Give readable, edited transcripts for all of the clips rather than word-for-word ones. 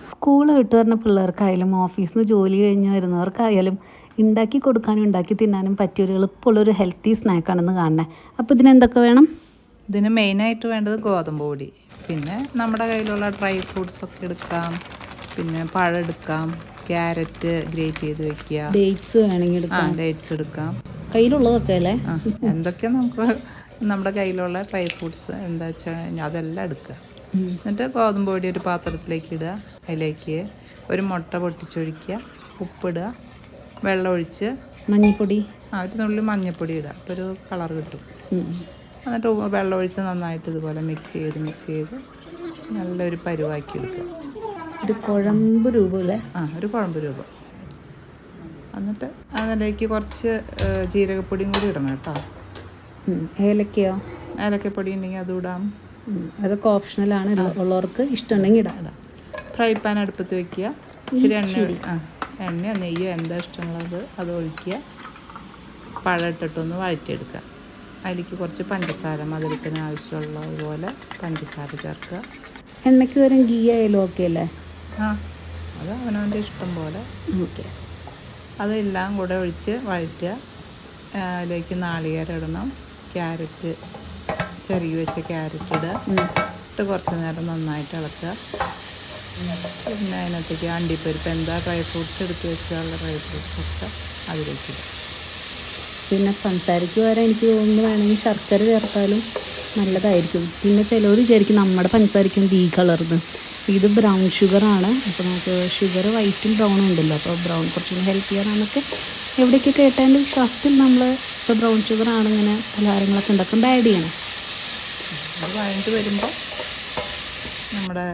School വിട്ട് വരുന്ന പിള്ളേർക്കായാലും ഓഫീസിൽ നിന്ന് ജോലി കഴിഞ്ഞ് വരുന്നവർക്കായാലും ഉണ്ടാക്കി കൊടുക്കാനും ഉണ്ടാക്കി തിന്നാനും പറ്റിയൊരു എളുപ്പമുള്ളൊരു ഹെൽത്തി സ്നാക്കാണെന്ന് കാണണേ. അപ്പോൾ ഇതിനെന്തൊക്കെ വേണം? ഇതിന് മെയിനായിട്ട് വേണ്ടത് ഗോതമ്പ് പൊടി, പിന്നെ നമ്മുടെ കയ്യിലുള്ള ഡ്രൈ ഫ്രൂട്ട്സ് ഒക്കെ എടുക്കാം, പിന്നെ പഴം എടുക്കാം, ക്യാരറ്റ് ഗ്രേറ്റ് ചെയ്ത് വെക്കുക, ഡേറ്റ്സ് വേണമെങ്കിൽ എടുക്കാം. ഡേറ്റ്സ് എടുക്കാം, കയ്യിലുള്ളതൊക്കെ അല്ലേ. എന്തൊക്കെ നമുക്ക് നമ്മുടെ കയ്യിലുള്ള ഡ്രൈ ഫ്രൂട്ട്സ് എന്താ വെച്ചാൽ അതെല്ലാം എടുക്കുക. എന്നിട്ട് ഗോതമ്പ് പൊടി ഒരു പാത്രത്തിലേക്ക് ഇടുക, അതിലേക്ക് ഒരു മുട്ട പൊട്ടിച്ചൊഴിക്കുക, ഉപ്പിടുക, വെള്ളം ഒഴിച്ച് മഞ്ഞൾപ്പൊടി ഒരു നുള്ളി മഞ്ഞൾപ്പൊടി ഇടുക, അപ്പോൾ ഒരു കളർ കിട്ടും. എന്നിട്ട് വെള്ളം ഒഴിച്ച് നന്നായിട്ട് ഇതുപോലെ മിക്സ് ചെയ്ത് നല്ലൊരു പരുവാക്കി എടുക്കുക. ഒരു കുഴമ്പ് രൂപമല്ലേ? ഒരു കുഴമ്പ് രൂപം. എന്നിട്ട് അതിലേക്ക് കുറച്ച് ജീരകപ്പൊടിയും കൂടി ഇടണം കേട്ടോ. ഏലക്കയോ? ഏലക്കപ്പൊടി ഉണ്ടെങ്കിൽ അതും ഇടാം. അതൊക്കെ ഓപ്ഷണലാണ്, ഉള്ളവർക്ക് ഇഷ്ടമുണ്ടെങ്കിൽ ഇടാം. ഫ്രൈ പാൻ അടുപ്പത്ത് വെക്കുക, ഇച്ചിരി എണ്ണയോ നെയ്യോ എന്താ ഇഷ്ടമുള്ളത് അത് ഒഴിക്കുക, പഴം ഇട്ടിട്ടൊന്ന് വഴറ്റിയെടുക്കുക. അതിലേക്ക് കുറച്ച് പഞ്ചസാര, മധുരത്തിന് ആവശ്യമുള്ളതുപോലെ പഞ്ചസാര ചേർക്കുക. എണ്ണയ്ക്ക് വരും ഗീ ആയാലും ഓക്കെ അല്ലേ? അത് അവനവൻ്റെ ഇഷ്ടം പോലെ. ഓക്കെ. അതെല്ലാം കൂടെ ഒഴിച്ച് വഴറ്റുക. അതിലേക്ക് നാളികേരം ഇടണം, ക്യാരറ്റ് ചെറിയ വെച്ച ക്യാരറ്റ് ഇടുക, ഇട്ട് കുറച്ച് നേരം നന്നായിട്ട് ഇളക്കുക. പിന്നെ അതിനകത്തേക്ക് അണ്ടിപ്പരിപ്പ് എന്താ ഡ്രൈ ഫ്രൂട്ട്സ് എടുത്ത് വെച്ചാലുള്ള ഡ്രൈ ഫ്രൂട്ട്സ് ഒക്കെ അതിലേക്ക് ഇടുക. പിന്നെ പഞ്ചസാരയ്ക്ക് വരെ എനിക്ക് തോന്നുന്നു വേണമെങ്കിൽ ശർക്കര ചേർത്താലും നല്ലതായിരിക്കും. പിന്നെ ചിലവർ വിചാരിക്കും നമ്മുടെ പഞ്ചസാരയ്ക്കും ഈ കളർന്ന്, ഇത് ബ്രൗൺ ഷുഗറാണ്. അപ്പോൾ നമുക്ക് ഷുഗർ വൈറ്റും ബ്രൗണും ഉണ്ടല്ലോ, അപ്പോൾ ബ്രൗൺ കുറച്ചുകൂടി ഹെൽത്തിയാണെന്നൊക്കെ എവിടെയൊക്കെ കേട്ടതിൻ്റെ വിശ്വാസത്തിൽ നമ്മൾ ഇപ്പോൾ ബ്രൗൺ ഷുഗറാണ് ഇങ്ങനെ പലഹാരങ്ങളൊക്കെ ഉണ്ടാക്കുമ്പോൾ ആഡ് ചെയ്യണം. അത് വഴണ്ട് വരുമ്പോൾ നമ്മുടെ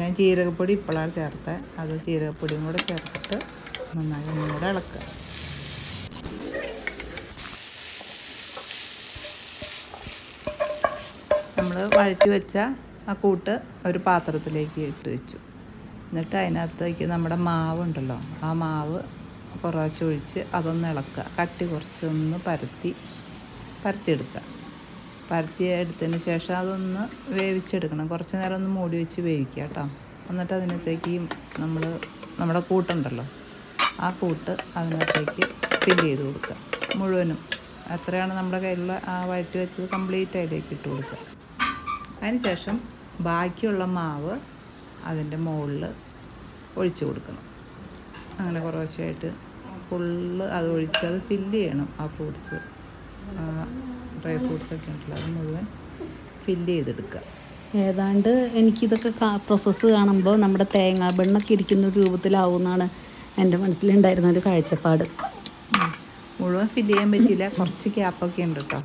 ഞാൻ ജീരകപ്പൊടി ഇപ്പോഴാണ് ചേർത്തത്, അത് ജീരകപ്പൊടിയും കൂടെ ചേർത്തിട്ട് നന്നായി ഒന്നും കൂടെ ഇളക്കുക. നമ്മൾ വഴറ്റി വെച്ച ആ കൂട്ട് ഒരു പാത്രത്തിലേക്ക് ഇട്ട് വെച്ചു. എന്നിട്ട് അതിനകത്തേക്ക് നമ്മുടെ മാവ് ഉണ്ടല്ലോ, ആ മാവ് കുറേശ്ശെ ഒഴിച്ച് അതൊന്ന് ഇളക്കുക. കട്ടി കുറച്ചൊന്ന് പരത്തിയെടുക്കുക. പരത്തി എടുത്തതിന് ശേഷം അതൊന്ന് വേവിച്ചെടുക്കണം. കുറച്ച് നേരം ഒന്ന് മൂടി വെച്ച് വേവിക്കുക കേട്ടോ. എന്നിട്ട് അതിനകത്തേക്ക് നമ്മുടെ കൂട്ടുണ്ടല്ലോ, ആ കൂട്ട് അതിനകത്തേക്ക് ഫില്ല് ചെയ്ത് കൊടുക്കുക മുഴുവനും. എത്രയാണ് നമ്മുടെ കയ്യിലുള്ള ആ വഴറ്റി വെച്ചത് കംപ്ലീറ്റ് അതിലേക്ക് ഇട്ട് കൊടുക്കുക. അതിന് ശേഷം ബാക്കിയുള്ള മാവ് അതിൻ്റെ മുകളിൽ ഒഴിച്ച് കൊടുക്കണം. അങ്ങനെ കുറേശ്ശെയായിട്ട് ഫുള്ള് അത് ഒഴിച്ച് അത് ഫില്ല് ചെയ്യണം. ആ ഫ്രൂട്ട്സ്, ഡ്രൈ ഫ്രൂട്ട്സൊക്കെ ഉണ്ടല്ലോ, അത് മുഴുവൻ ഫില്ല് ചെയ്തെടുക്കുക. ഏതാണ്ട് എനിക്കിതൊക്കെ പ്രോസസ്സ് കാണുമ്പോൾ നമ്മുടെ തേങ്ങാ ബണ്ണൊക്കെ ഇരിക്കുന്ന രൂപത്തിലാവുമെന്നാണ് എൻ്റെ മനസ്സിലുണ്ടായിരുന്ന ഒരു കാഴ്ചപ്പാട്. മുഴുവൻ ഫില്ല് ചെയ്യാൻ പറ്റില്ല, കുറച്ച് ഗ്യാപ്പൊക്കെ ഉണ്ട് കേട്ടോ,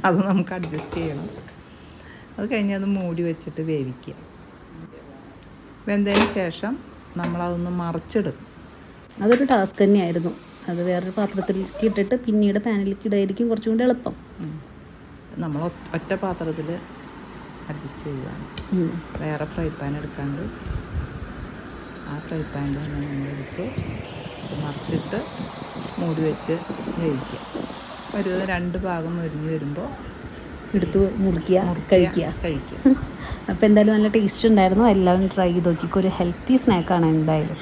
അത് നമുക്ക് അഡ്ജസ്റ്റ് ചെയ്യണം. അത് കഴിഞ്ഞ് അത് മൂടി വെച്ചിട്ട് വേവിക്കുക. വെന്തതിന് ശേഷം നമ്മളതൊന്ന് മറിച്ചിടും. അതൊരു ടാസ്ക് തന്നെയായിരുന്നു. അത് വേറൊരു പാത്രത്തിലേക്ക് ഇട്ടിട്ട് പിന്നീട് പാനിലേക്ക് ഇടായിരിക്കും കുറച്ചും കൂടി എളുപ്പം. നമ്മൾ ഒറ്റ പാത്രത്തിൽ അഡ്ജസ്റ്റ് ചെയ്യുകയാണ്. വേറെ ഫ്രൈ പാൻ എടുക്കാണ്ട് ആ ഫ്രൈ പാനിൽ തന്നെ നമ്മളെടുത്ത് അത് മറിച്ചിട്ട് മൂടി വെച്ച് വേവിക്കുക. ഒരു 2 ഭാഗം മുരിഞ്ഞ് വരുമ്പോൾ എടുത്ത് മുറിക്കുക, കഴിക്കുക. അപ്പോൾ എന്തായാലും നല്ല ടേസ്റ്റ് ഉണ്ടായിരുന്നു. എല്ലാവരും ട്രൈ ചെയ്ത് നോക്കിക്കോ. ഒരു ഹെൽത്തി സ്നാക്കാണ് എന്തായാലും.